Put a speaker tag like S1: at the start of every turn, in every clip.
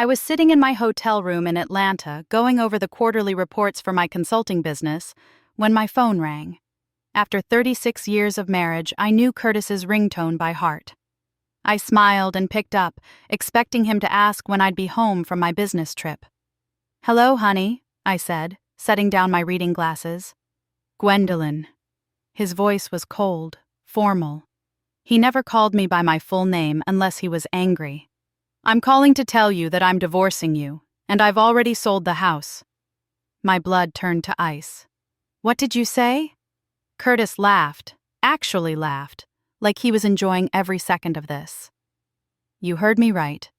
S1: I was sitting in my hotel room in Atlanta, going over the quarterly reports for my consulting business, when my phone rang. After 36 years of marriage, I knew Curtis's ringtone by heart. I smiled and picked up, expecting him to ask when I'd be home from my business trip. "Hello, honey," I said, setting down my reading glasses. "Gwendolyn." His voice was cold, formal. He never called me by my full name unless he was angry. "I'm calling to tell you that I'm divorcing you, and I've already sold the house." My blood turned to ice. "What did you say?" Curtis laughed, actually laughed, like he was enjoying every second of this. "You heard me right.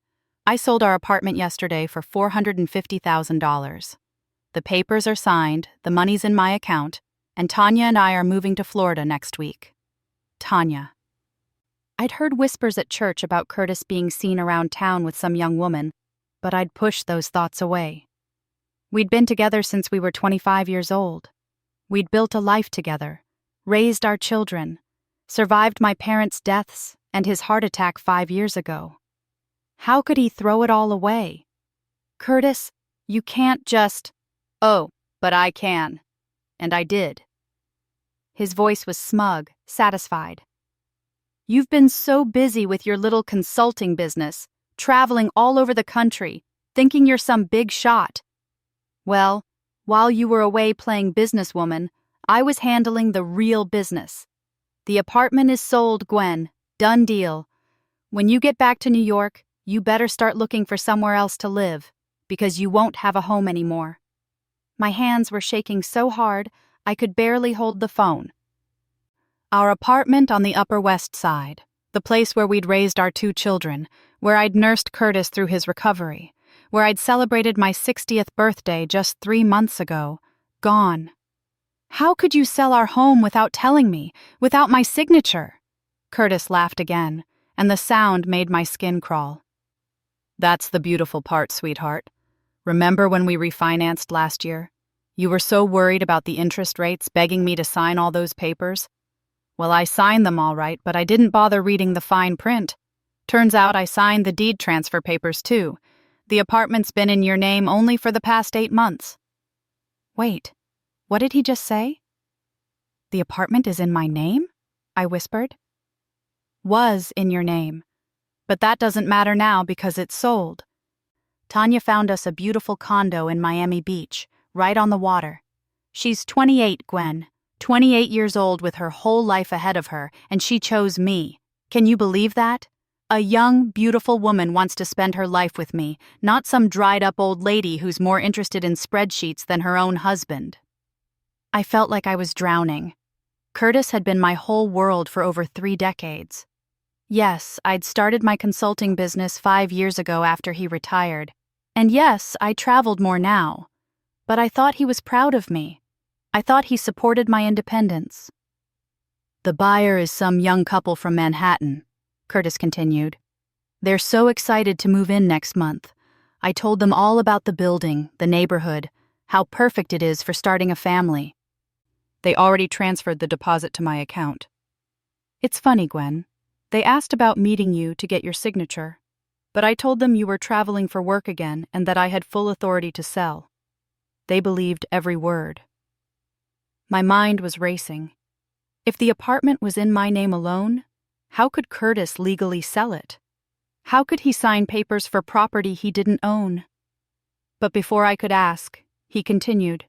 S1: I sold our apartment yesterday for $450,000. The papers are signed, the money's in my account, and Tanya and I are moving to Florida next week." Tanya. I'd heard whispers at church about Curtis being seen around town with some young woman, but I'd pushed those thoughts away. We'd been together since we were 25 years old. We'd built a life together, raised our children, survived my parents' deaths and his heart attack 5 years ago. How could he throw it all away? "Curtis, you can't just—" "Oh, but I can. And I did." His voice was smug, satisfied. "You've been so busy with your little consulting business, traveling all over the country, thinking you're some big shot. Well, while you were away playing businesswoman, I was handling the real business. The apartment is sold, Gwen. Done deal. When you get back to New York, you better start looking for somewhere else to live, because you won't have a home anymore." My hands were shaking so hard, I could barely hold the phone. Our apartment on the Upper West Side, the place where we'd raised our 2 children, where I'd nursed Curtis through his recovery, where I'd celebrated my 60th birthday just 3 months ago, gone. "How could you sell our home without telling me, without my signature?" Curtis laughed again, and the sound made my skin crawl. "That's the beautiful part, sweetheart. Remember when we refinanced last year? You were so worried about the interest rates, begging me to sign all those papers? Well, I signed them all right, but I didn't bother reading the fine print. Turns out I signed the deed transfer papers, too. The apartment's been in your name only for the past 8 months. "Wait, what did he just say?" "The apartment is in my name?" I whispered. "Was in your name. But that doesn't matter now because it's sold. Tanya found us a beautiful condo in Miami Beach, right on the water. She's 28, Gwen. 28 years old with her whole life ahead of her, and she chose me. Can you believe that? A young, beautiful woman wants to spend her life with me, not some dried-up old lady who's more interested in spreadsheets than her own husband." I felt like I was drowning. Curtis had been my whole world for over 3 decades. Yes, I'd started my consulting business 5 years ago after he retired. And yes, I traveled more now. But I thought he was proud of me. I thought he supported my independence. "The buyer is some young couple from Manhattan," Curtis continued. "They're so excited to move in next month. I told them all about the building, the neighborhood, how perfect it is for starting a family. They already transferred the deposit to my account. It's funny, Gwen. They asked about meeting you to get your signature, but I told them you were traveling for work again and that I had full authority to sell. They believed every word." My mind was racing. If the apartment was in my name alone, how could Curtis legally sell it? How could he sign papers for property he didn't own? But before I could ask, he continued,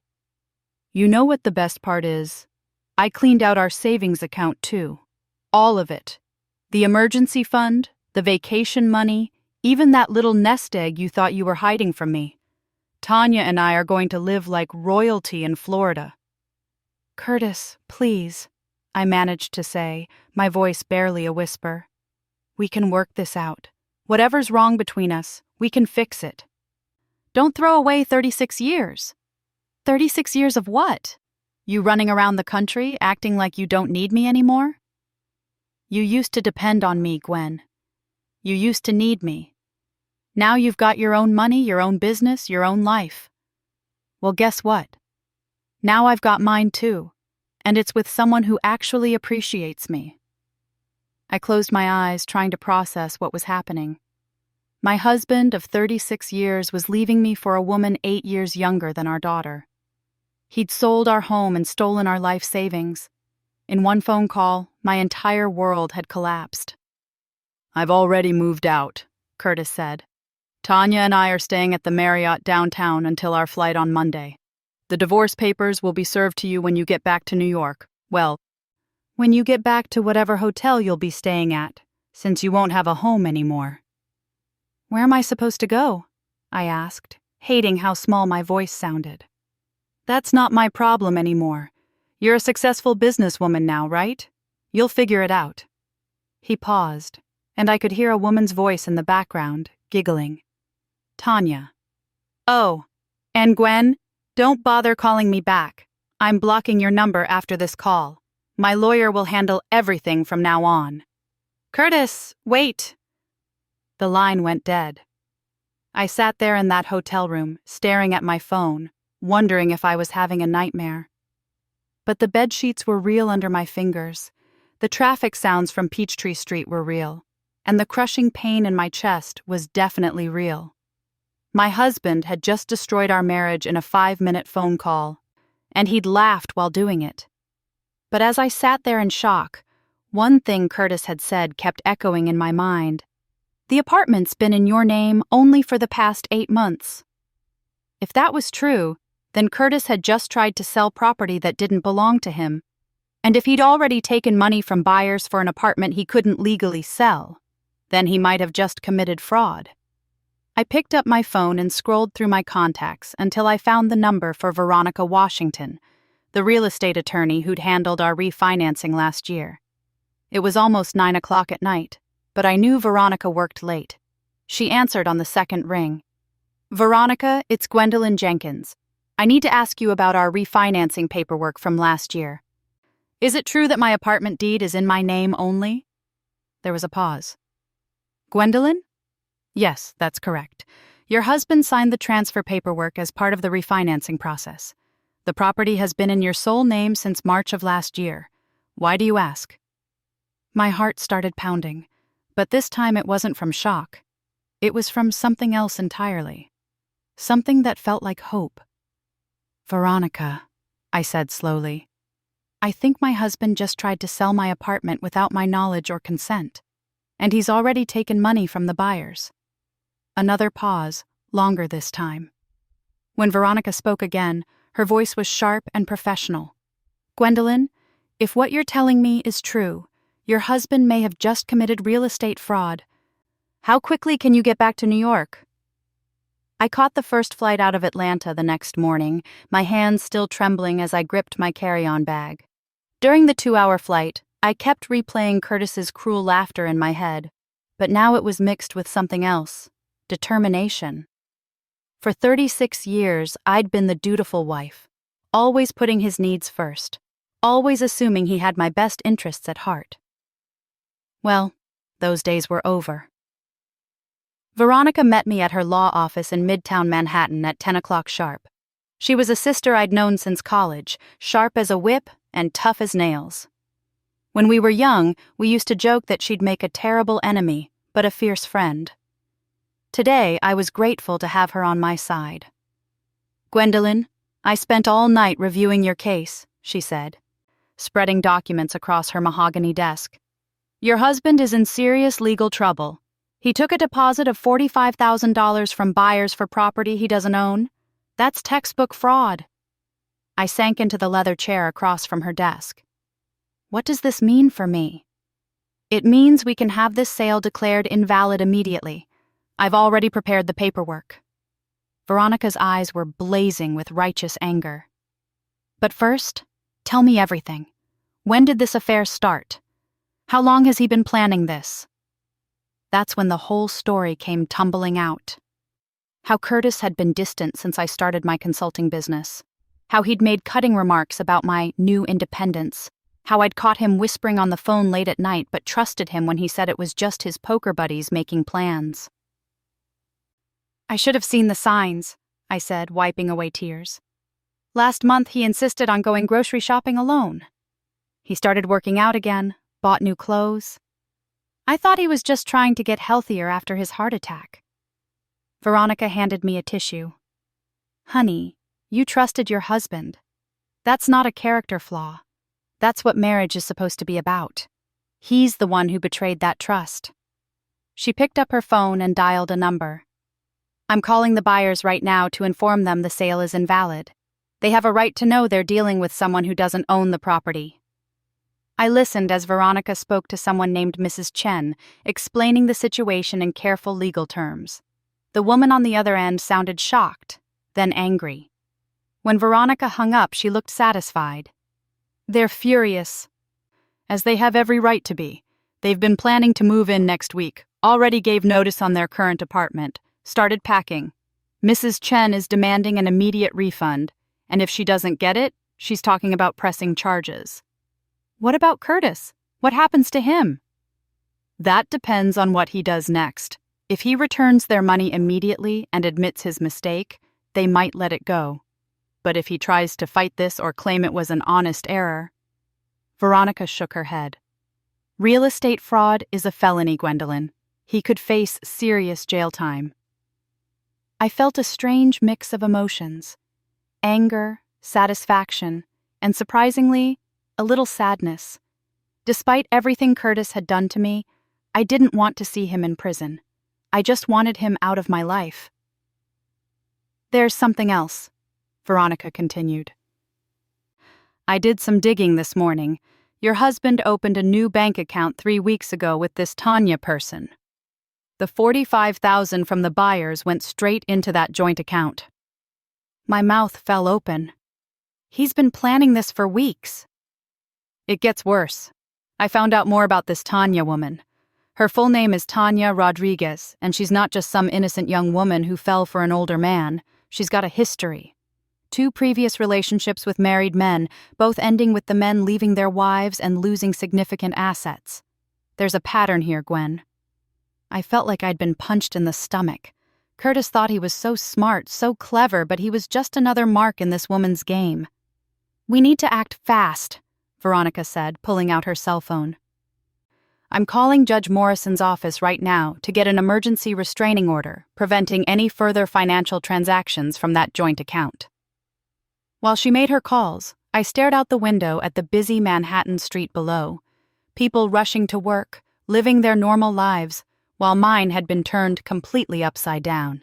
S1: "You know what the best part is? I cleaned out our savings account too. All of it. The emergency fund, the vacation money, even that little nest egg you thought you were hiding from me. Tanya and I are going to live like royalty in Florida." "Curtis, please," I managed to say, my voice barely a whisper. "We can work this out. Whatever's wrong between us, we can fix it." "Don't throw away 36 years. 36 years of what? You running around the country, acting like you don't need me anymore?" "You used to depend on me, Gwen. You used to need me. Now you've got your own money, your own business, your own life. Well, guess what? Now I've got mine too, and it's with someone who actually appreciates me." I closed my eyes, trying to process what was happening. My husband of 36 years was leaving me for a woman 8 years younger than our daughter. He'd sold our home and stolen our life savings. In one phone call, my entire world had collapsed. "I've already moved out," Curtis said. "Tanya and I are staying at the Marriott downtown until our flight on Monday. The divorce papers will be served to you when you get back to New York. Well, when you get back to whatever hotel you'll be staying at, since you won't have a home anymore." "Where am I supposed to go?" I asked, hating how small my voice sounded. "That's not my problem anymore. You're a successful businesswoman now, right? You'll figure it out." He paused, and I could hear a woman's voice in the background, giggling. "Tanya." "Oh, and Gwen, don't bother calling me back. I'm blocking your number after this call. My lawyer will handle everything from now on." "Curtis, wait." The line went dead. I sat there in that hotel room, staring at my phone, wondering if I was having a nightmare. But the bedsheets were real under my fingers. The traffic sounds from Peachtree Street were real, and the crushing pain in my chest was definitely real. My husband had just destroyed our marriage in a 5-minute phone call, and he'd laughed while doing it. But as I sat there in shock, one thing Curtis had said kept echoing in my mind. "The apartment's been in your name only for the past 8 months." If that was true, then Curtis had just tried to sell property that didn't belong to him. And if he'd already taken money from buyers for an apartment he couldn't legally sell, then he might have just committed fraud. I picked up my phone and scrolled through my contacts until I found the number for Veronica Washington, the real estate attorney who'd handled our refinancing last year. It was almost 9 o'clock at night, but I knew Veronica worked late. She answered on the second ring. "Veronica, it's Gwendolyn Jenkins. I need to ask you about our refinancing paperwork from last year. Is it true that my apartment deed is in my name only?" There was a pause. "Gwendolyn?" "Yes, that's correct. Your husband signed the transfer paperwork as part of the refinancing process. The property has been in your sole name since March of last year. Why do you ask?" My heart started pounding, but this time it wasn't from shock. It was from something else entirely. Something that felt like hope. "Veronica," I said slowly, "I think my husband just tried to sell my apartment without my knowledge or consent, and he's already taken money from the buyers." Another pause, longer this time. When Veronica spoke again, her voice was sharp and professional. "Gwendolyn, if what you're telling me is true, your husband may have just committed real estate fraud. How quickly can you get back to New York?" I caught the first flight out of Atlanta the next morning, my hands still trembling as I gripped my carry-on bag. During the 2-hour flight, I kept replaying Curtis's cruel laughter in my head, but now it was mixed with something else: determination. For 36 years, I'd been the dutiful wife, always putting his needs first, always assuming he had my best interests at heart. Well, those days were over. Veronica met me at her law office in Midtown Manhattan at 10 o'clock sharp. She was a sister I'd known since college, sharp as a whip and tough as nails. When we were young, we used to joke that she'd make a terrible enemy, but a fierce friend. Today, I was grateful to have her on my side. "Gwendolyn, I spent all night reviewing your case," she said, spreading documents across her mahogany desk. "Your husband is in serious legal trouble. He took a deposit of $45,000 from buyers for property he doesn't own. That's textbook fraud." I sank into the leather chair across from her desk. What does this mean for me? It means we can have this sale declared invalid immediately. I've already prepared the paperwork. Veronica's eyes were blazing with righteous anger. "But first, tell me everything. When did this affair start? How long has he been planning this?" That's when the whole story came tumbling out. How Curtis had been distant since I started my consulting business. How he'd made cutting remarks about my new independence. How I'd caught him whispering on the phone late at night but trusted him when he said it was just his poker buddies making plans. "I should have seen the signs," I said, wiping away tears. "Last month he insisted on going grocery shopping alone. He started working out again, bought new clothes. I thought he was just trying to get healthier after his heart attack. Veronica handed me a tissue. Honey, you trusted your husband. That's not a character flaw. That's what marriage is supposed to be about. He's the one who betrayed that trust. She picked up her phone and dialed a number. I'm calling the buyers right now to inform them the sale is invalid. They have a right to know they're dealing with someone who doesn't own the property. I listened as Veronica spoke to someone named Mrs. Chen, explaining the situation in careful legal terms. The woman on the other end sounded shocked, then angry. When Veronica hung up, she looked satisfied. They're furious, as they have every right to be. They've been planning to move in next week, already gave notice on their current apartment, started packing. Mrs. Chen is demanding an immediate refund, and if she doesn't get it, she's talking about pressing charges. What about Curtis? What happens to him? That depends on what he does next. If he returns their money immediately and admits his mistake, they might let it go. But if he tries to fight this or claim it was an honest error... Veronica shook her head. Real estate fraud is a felony, Gwendolyn. He could face serious jail time. I felt a strange mix of emotions. Anger, satisfaction, and surprisingly, a little sadness. Despite everything Curtis had done to me, I didn't want to see him in prison. I just wanted him out of my life. There's something else, Veronica continued. I did some digging this morning. Your husband opened a new bank account 3 weeks ago with this Tanya person. The $45,000 from the buyers went straight into that joint account. My mouth fell open. He's been planning this for weeks. It gets worse. I found out more about this Tanya woman. Her full name is Tanya Rodriguez, and she's not just some innocent young woman who fell for an older man. She's got a history. 2 previous relationships with married men, both ending with the men leaving their wives and losing significant assets. There's a pattern here, Gwen. I felt like I'd been punched in the stomach. Curtis thought he was so smart, so clever, but he was just another mark in this woman's game. We need to act fast, Veronica said, pulling out her cell phone. I'm calling Judge Morrison's office right now to get an emergency restraining order, preventing any further financial transactions from that joint account. While she made her calls, I stared out the window at the busy Manhattan street below. People rushing to work, living their normal lives, while mine had been turned completely upside down.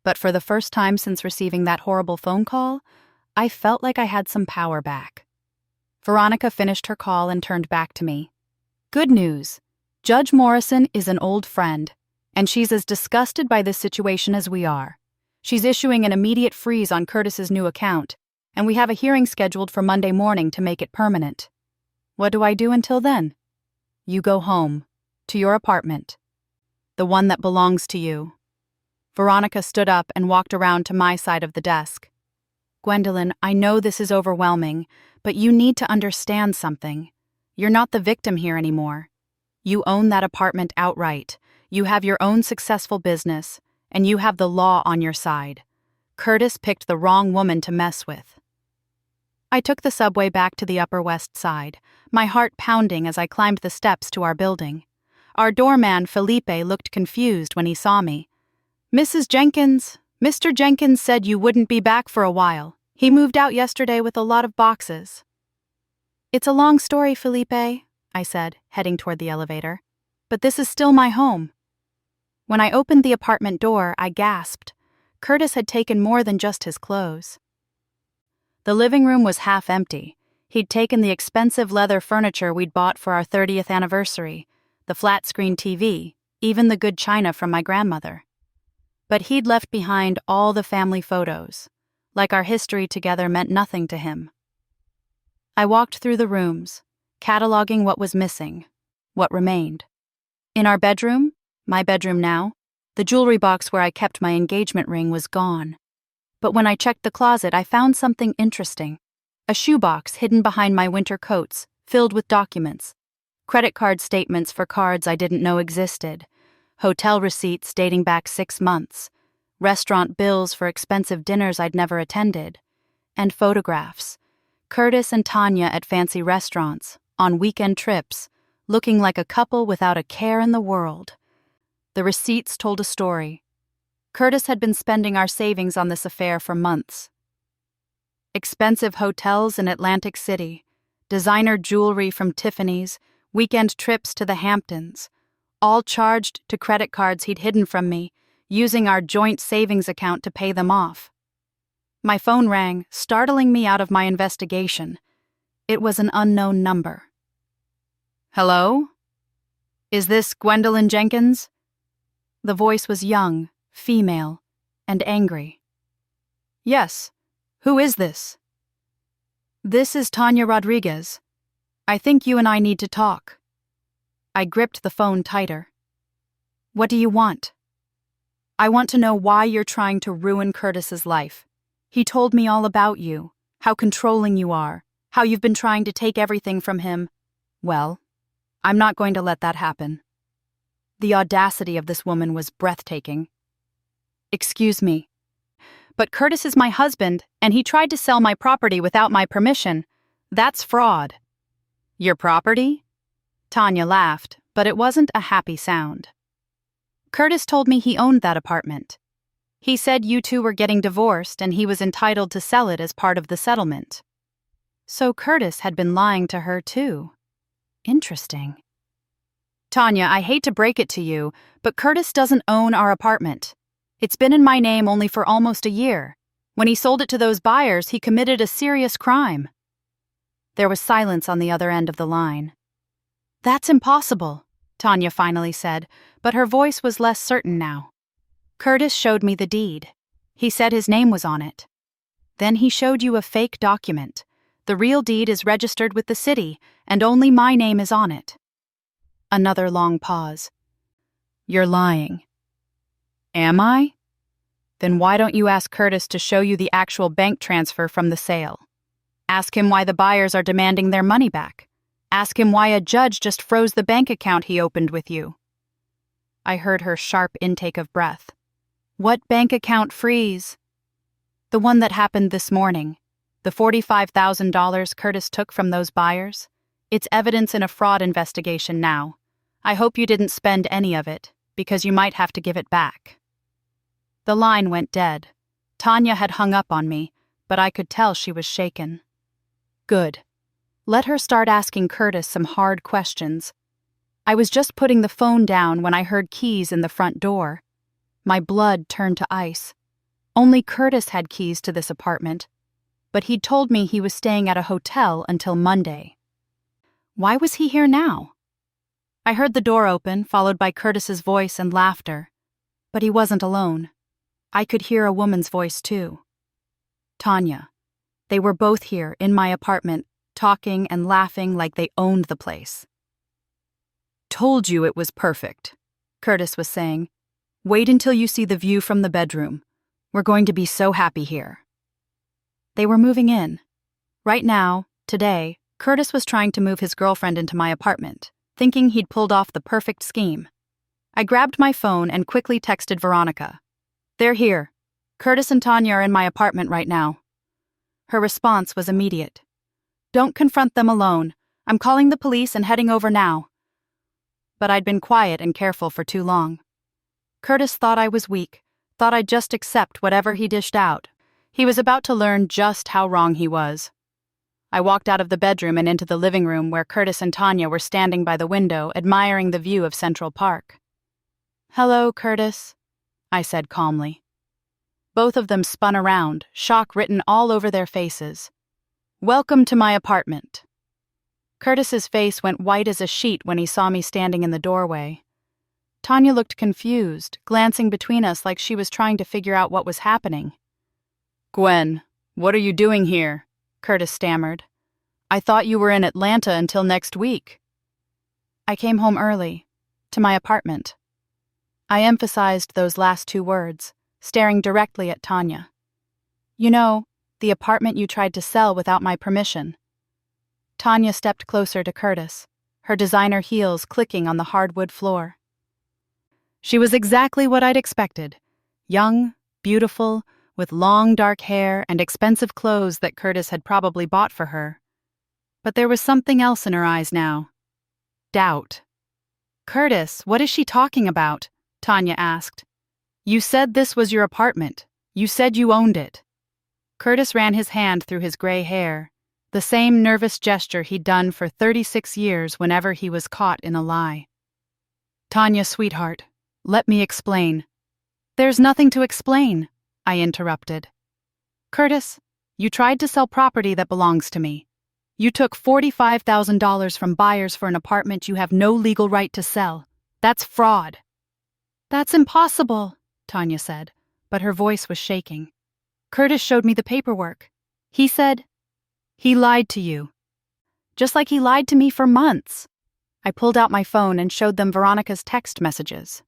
S1: But for the first time since receiving that horrible phone call, I felt like I had some power back. Veronica finished her call and turned back to me. Good news. Judge Morrison is an old friend, and she's as disgusted by this situation as we are. She's issuing an immediate freeze on Curtis's new account, and we have a hearing scheduled for Monday morning to make it permanent. What do I do until then? You go home, to your apartment, the one that belongs to you. Veronica stood up and walked around to my side of the desk. Gwendolyn, I know this is overwhelming, but you need to understand something. You're not the victim here anymore. You own that apartment outright. You have your own successful business, and you have the law on your side. Curtis picked the wrong woman to mess with. I took the subway back to the Upper West Side, my heart pounding as I climbed the steps to our building. Our doorman, Felipe, looked confused when he saw me. Mrs. Jenkins, Mr. Jenkins said you wouldn't be back for a while. He moved out yesterday with a lot of boxes. It's a long story, Felipe, I said, heading toward the elevator. But this is still my home. When I opened the apartment door, I gasped. Curtis had taken more than just his clothes. The living room was half empty. He'd taken the expensive leather furniture we'd bought for our 30th anniversary, the flat-screen TV, even the good china from my grandmother. But he'd left behind all the family photos, like our history together meant nothing to him. I walked through the rooms, cataloging what was missing, what remained. In our bedroom, my bedroom now, the jewelry box where I kept my engagement ring was gone. But when I checked the closet, I found something interesting. A shoebox hidden behind my winter coats, filled with documents. Credit card statements for cards I didn't know existed. Hotel receipts dating back 6 months. Restaurant bills for expensive dinners I'd never attended. And photographs. Curtis and Tanya at fancy restaurants, on weekend trips, looking like a couple without a care in the world. The receipts told a story. Curtis had been spending our savings on this affair for months. Expensive hotels in Atlantic City, designer jewelry from Tiffany's, weekend trips to the Hamptons, all charged to credit cards he'd hidden from me, using our joint savings account to pay them off. My phone rang, startling me out of my investigation. It was an unknown number. "Hello? Is this Gwendolyn Jenkins?" The voice was young, female, and angry. "Yes. Who is this?" "This is Tanya Rodriguez. I think you and I need to talk." I gripped the phone tighter. "What do you want?" "I want to know why you're trying to ruin Curtis's life. He told me all about you, how controlling you are, how you've been trying to take everything from him. Well, I'm not going to let that happen." The audacity of this woman was breathtaking. "Excuse me, but Curtis is my husband, and he tried to sell my property without my permission. That's fraud." "Your property?" Tanya laughed, but it wasn't a happy sound. "Curtis told me he owned that apartment. He said you two were getting divorced and he was entitled to sell it as part of the settlement." So Curtis had been lying to her too. Interesting. "Tanya, I hate to break it to you, but Curtis doesn't own our apartment. It's been in my name only for almost a year. When he sold it to those buyers, he committed a serious crime." There was silence on the other end of the line. "That's impossible," Tanya finally said, but her voice was less certain now. "Curtis showed me the deed. He said his name was on it. Then he showed you a fake document. The real deed is registered with the city, and only my name is on it." Another long pause. "You're lying." "Am I? Then why don't you ask Curtis to show you the actual bank transfer from the sale? Ask him why the buyers are demanding their money back. Ask him why a judge just froze the bank account he opened with you." I heard her sharp intake of breath. "What bank account freeze?" "The one that happened this morning. The $45,000 Curtis took from those buyers. It's evidence in a fraud investigation now. I hope you didn't spend any of it, because you might have to give it back." The line went dead. Tanya had hung up on me, but I could tell she was shaken. Good. Let her start asking Curtis some hard questions. I was just putting the phone down when I heard keys in the front door. My blood turned to ice. Only Curtis had keys to this apartment, but he'd told me he was staying at a hotel until Monday. Why was he here now? I heard the door open, followed by Curtis's voice and laughter. But he wasn't alone. I could hear a woman's voice, too. Tanya. They were both here, in my apartment, talking and laughing like they owned the place. "Told you it was perfect," Curtis was saying. "Wait until you see the view from the bedroom. We're going to be so happy here." They were moving in. Right now, today, Curtis was trying to move his girlfriend into my apartment, thinking he'd pulled off the perfect scheme. I grabbed my phone and quickly texted Veronica. "They're here. Curtis and Tanya are in my apartment right now." Her response was immediate. "Don't confront them alone. I'm calling the police and heading over now." But I'd been quiet and careful for too long. Curtis thought I was weak, thought I'd just accept whatever he dished out. He was about to learn just how wrong he was. I walked out of the bedroom and into the living room where Curtis and Tanya were standing by the window, admiring the view of Central Park. "Hello, Curtis," I said calmly. Both of them spun around, shock written all over their faces. "Welcome to my apartment." Curtis's face went white as a sheet when he saw me standing in the doorway. Tanya looked confused, glancing between us like she was trying to figure out what was happening. "Gwen, what are you doing here?" Curtis stammered. "I thought you were in Atlanta until next week." "I came home early, to my apartment." I emphasized those last two words, staring directly at Tanya. "You know, the apartment you tried to sell without my permission." Tanya stepped closer to Curtis, her designer heels clicking on the hardwood floor. She was exactly what I'd expected. Young, beautiful, with long dark hair and expensive clothes that Curtis had probably bought for her. But there was something else in her eyes now. Doubt. "Curtis, what is she talking about?" Tanya asked. You said this was your apartment. You said you owned it. Curtis ran his hand through his gray hair, the same nervous gesture he'd done for 36 years whenever he was caught in a lie. Tanya, sweetheart, let me explain. There's nothing to explain, I interrupted. Curtis, you tried to sell property that belongs to me. You took $45,000 from buyers for an apartment you have no legal right to sell. That's fraud. That's impossible, Tanya said, but her voice was shaking. Curtis showed me the paperwork. He said, he lied to you. Just like he lied to me for months. I pulled out my phone and showed them Veronica's text messages.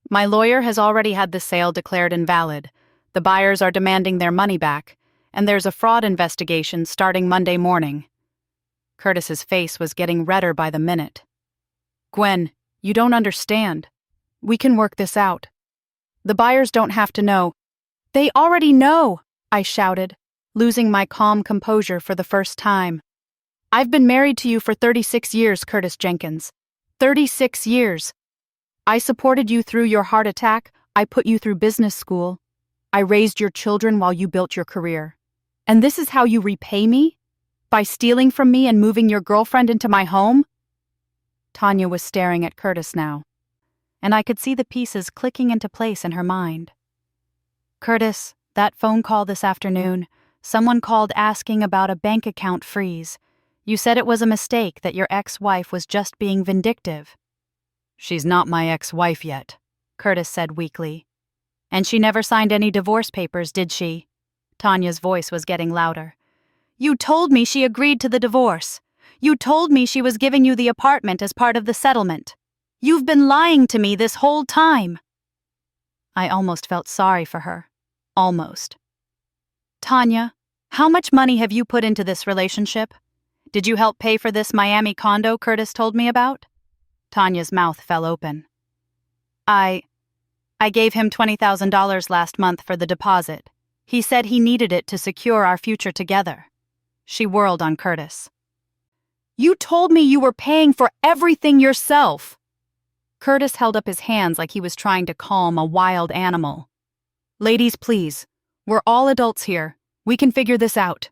S1: My lawyer has already had the sale declared invalid. The buyers are demanding their money back, and there's a fraud investigation starting Monday morning. Curtis's face was getting redder by the minute. Gwen, you don't understand. We can work this out. The buyers don't have to know. They already know, I shouted, losing my calm composure for the first time. I've been married to you for 36 years, Curtis Jenkins. 36 years. I supported you through your heart attack. I put you through business school. I raised your children while you built your career. And this is how you repay me? By stealing from me and moving your girlfriend into my home? Tanya was staring at Curtis now, and I could see the pieces clicking into place in her mind. Curtis, that phone call this afternoon, someone called asking about a bank account freeze. You said it was a mistake, that your ex-wife was just being vindictive. She's not my ex-wife yet, Curtis said weakly. And she never signed any divorce papers, did she? Tanya's voice was getting louder. You told me she agreed to the divorce. You told me she was giving you the apartment as part of the settlement. You've been lying to me this whole time. I almost felt sorry for her. Almost. Tanya, how much money have you put into this relationship? Did you help pay for this Miami condo Curtis told me about? Tanya's mouth fell open. I gave him $20,000 last month for the deposit. He said he needed it to secure our future together. She whirled on Curtis. You told me you were paying for everything yourself. Curtis held up his hands like he was trying to calm a wild animal. Ladies, please. We're all adults here. We can figure this out.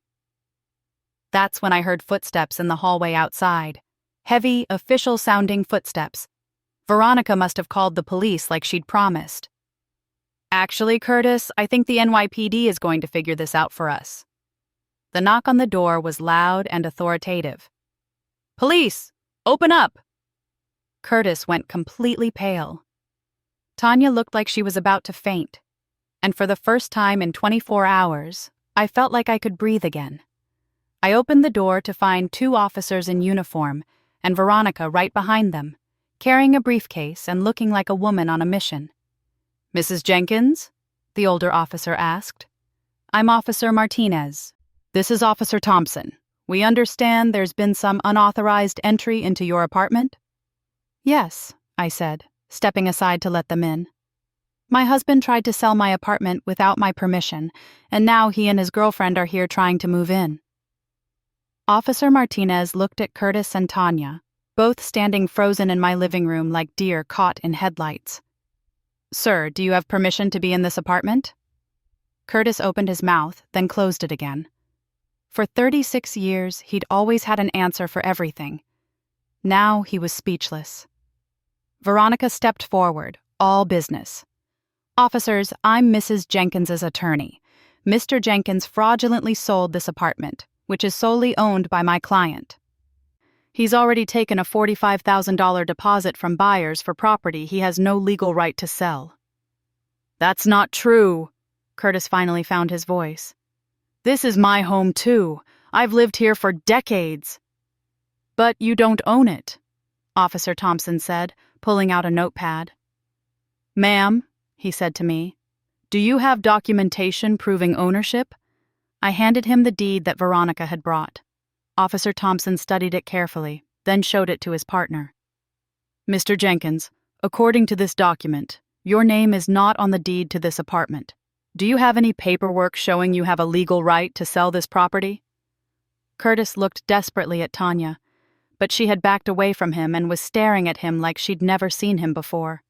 S1: That's when I heard footsteps in the hallway outside. Heavy, official-sounding footsteps. Veronica must have called the police like she'd promised. Actually, Curtis, I think the NYPD is going to figure this out for us. The knock on the door was loud and authoritative. Police! Open up! Curtis went completely pale. Tanya looked like she was about to faint, and for the first time in 24 hours, I felt like I could breathe again. I opened the door to find 2 officers in uniform and Veronica right behind them, carrying a briefcase and looking like a woman on a mission. Mrs. Jenkins? The older officer asked. I'm Officer Martinez. This is Officer Thompson. We understand there's been some unauthorized entry into your apartment? Yes, I said, stepping aside to let them in. My husband tried to sell my apartment without my permission, and now he and his girlfriend are here trying to move in. Officer Martinez looked at Curtis and Tanya, both standing frozen in my living room like deer caught in headlights. Sir, do you have permission to be in this apartment? Curtis opened his mouth, then closed it again. For 36 years, he'd always had an answer for everything. Now he was speechless. Veronica stepped forward, all business. Officers, I'm Mrs. Jenkins's attorney. Mr. Jenkins fraudulently sold this apartment, which is solely owned by my client. He's already taken a $45,000 deposit from buyers for property he has no legal right to sell. That's not true, Curtis finally found his voice. This is my home too. I've lived here for decades. But you don't own it, Officer Thompson said, pulling out a notepad. Ma'am, he said to me, do you have documentation proving ownership? I handed him the deed that Veronica had brought. Officer Thompson studied it carefully, then showed it to his partner. Mr. Jenkins, according to this document, your name is not on the deed to this apartment. Do you have any paperwork showing you have a legal right to sell this property? Curtis looked desperately at Tanya, but she had backed away from him and was staring at him like she'd never seen him before.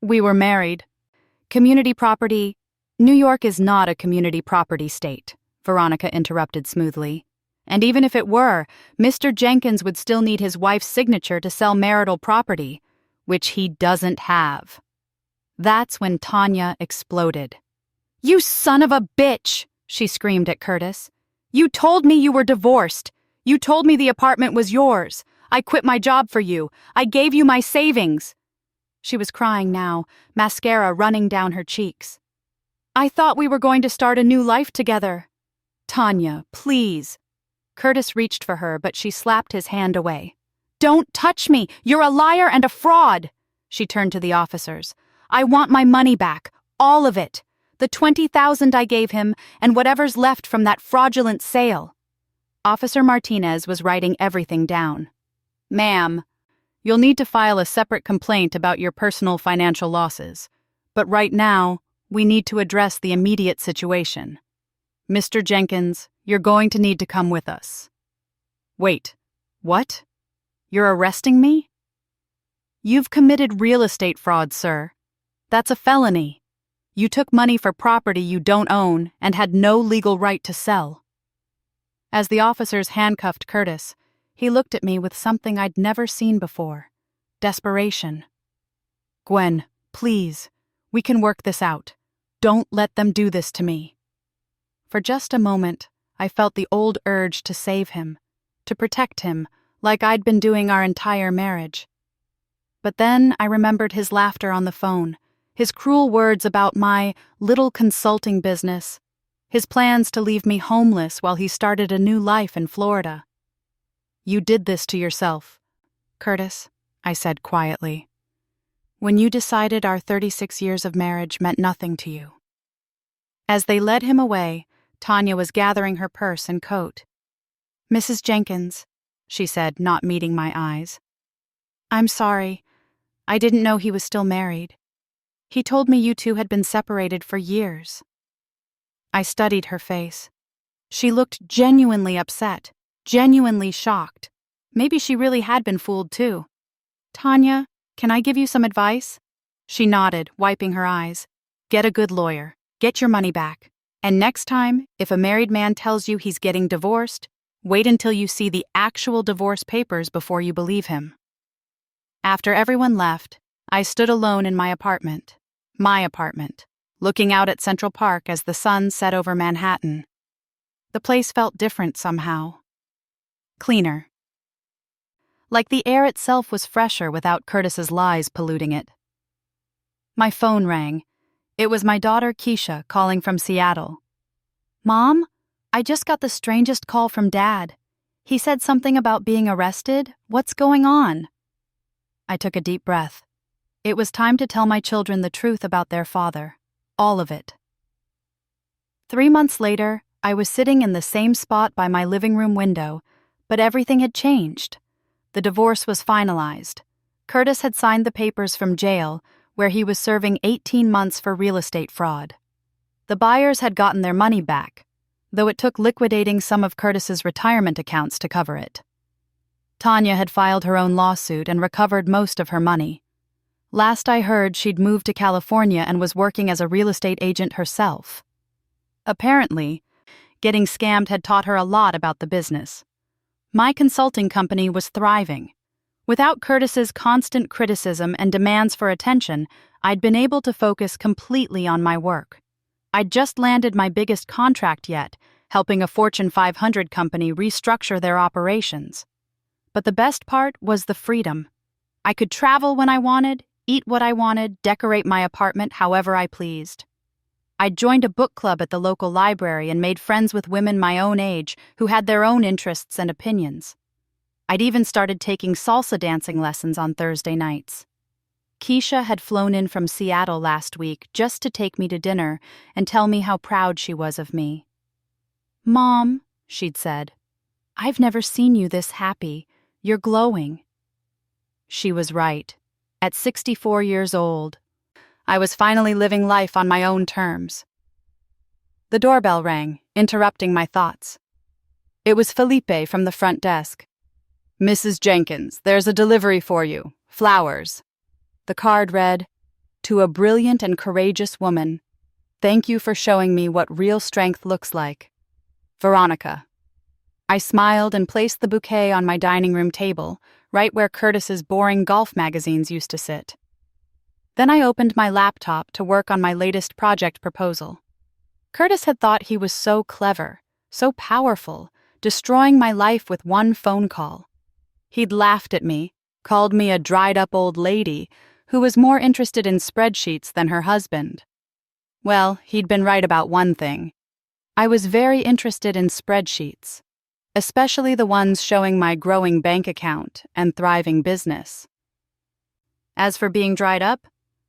S1: We were married. Community property. New York is not a community property state, Veronica interrupted smoothly. And even if it were, Mr. Jenkins would still need his wife's signature to sell marital property, which he doesn't have. That's when Tanya exploded. "You son of a bitch!" she screamed at Curtis. "You told me you were divorced. You told me the apartment was yours. I quit my job for you. I gave you my savings." She was crying now, mascara running down her cheeks. "I thought we were going to start a new life together." "Tanya, please." Curtis reached for her, but she slapped his hand away. "Don't touch me! You're a liar and a fraud!" She turned to the officers. "I want my money back, all of it. The $20,000 I gave him, and whatever's left from that fraudulent sale." Officer Martinez was writing everything down. "Ma'am, you'll need to file a separate complaint about your personal financial losses. But right now, we need to address the immediate situation. Mr. Jenkins, you're going to need to come with us." "Wait, what? You're arresting me?" "You've committed real estate fraud, sir. That's a felony. You took money for property you don't own and had no legal right to sell." As the officers handcuffed Curtis, he looked at me with something I'd never seen before: desperation. "Gwen, please, we can work this out. Don't let them do this to me." For just a moment, I felt the old urge to save him, to protect him, like I'd been doing our entire marriage. But then I remembered his laughter on the phone, his cruel words about my little consulting business, his plans to leave me homeless while he started a new life in Florida. "You did this to yourself, Curtis," I said quietly, "when you decided our 36 years of marriage meant nothing to you." As they led him away, Tanya was gathering her purse and coat. "Mrs. Jenkins," she said, not meeting my eyes. "I'm sorry. I didn't know he was still married. He told me you two had been separated for years." I studied her face. She looked genuinely upset, genuinely shocked. Maybe she really had been fooled too. "Tanya, can I give you some advice?" She nodded, wiping her eyes. "Get a good lawyer. Get your money back. And next time, if a married man tells you he's getting divorced, wait until you see the actual divorce papers before you believe him." After everyone left, I stood alone in my apartment, looking out at Central Park as the sun set over Manhattan. The place felt different somehow. Cleaner. Like the air itself was fresher without Curtis's lies polluting it. My phone rang. It was my daughter Keisha calling from Seattle. "Mom, I just got the strangest call from Dad. He said something about being arrested. What's going on?" I took a deep breath. It was time to tell my children the truth about their father. All of it. 3 months later, I was sitting in the same spot by my living room window, but everything had changed. The divorce was finalized. Curtis had signed the papers from jail, where he was serving 18 months for real estate fraud. The buyers had gotten their money back, though it took liquidating some of Curtis's retirement accounts to cover it. Tanya had filed her own lawsuit and recovered most of her money. Last I heard, she'd moved to California and was working as a real estate agent herself. Apparently, getting scammed had taught her a lot about the business. My consulting company was thriving. Without Curtis's constant criticism and demands for attention, I'd been able to focus completely on my work. I'd just landed my biggest contract yet, helping a Fortune 500 company restructure their operations. But the best part was the freedom. I could travel when I wanted, eat what I wanted, decorate my apartment however I pleased. I'd joined a book club at the local library and made friends with women my own age who had their own interests and opinions. I'd even started taking salsa dancing lessons on Thursday nights. Keisha had flown in from Seattle last week just to take me to dinner and tell me how proud she was of me. "Mom," she'd said, "I've never seen you this happy. You're glowing." She was right. At 64 years old, I was finally living life on my own terms. The doorbell rang, interrupting my thoughts. It was Felipe from the front desk. "Mrs. Jenkins, there's a delivery for you. Flowers." The card read, To a brilliant and courageous woman, thank you for showing me what real strength looks like. Veronica. I smiled and placed the bouquet on my dining room table, right where Curtis's boring golf magazines used to sit. Then I opened my laptop to work on my latest project proposal. Curtis had thought he was so clever, so powerful, destroying my life with one phone call. He'd laughed at me, called me a dried-up old lady who was more interested in spreadsheets than her husband. Well, he'd been right about one thing. I was very interested in spreadsheets, especially the ones showing my growing bank account and thriving business. As for being dried up,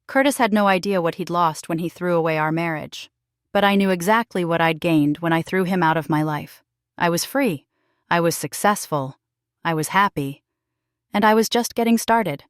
S1: Curtis had no idea what he'd lost when he threw away our marriage. But I knew exactly what I'd gained when I threw him out of my life. I was free. I was successful. I was happy. And I was just getting started.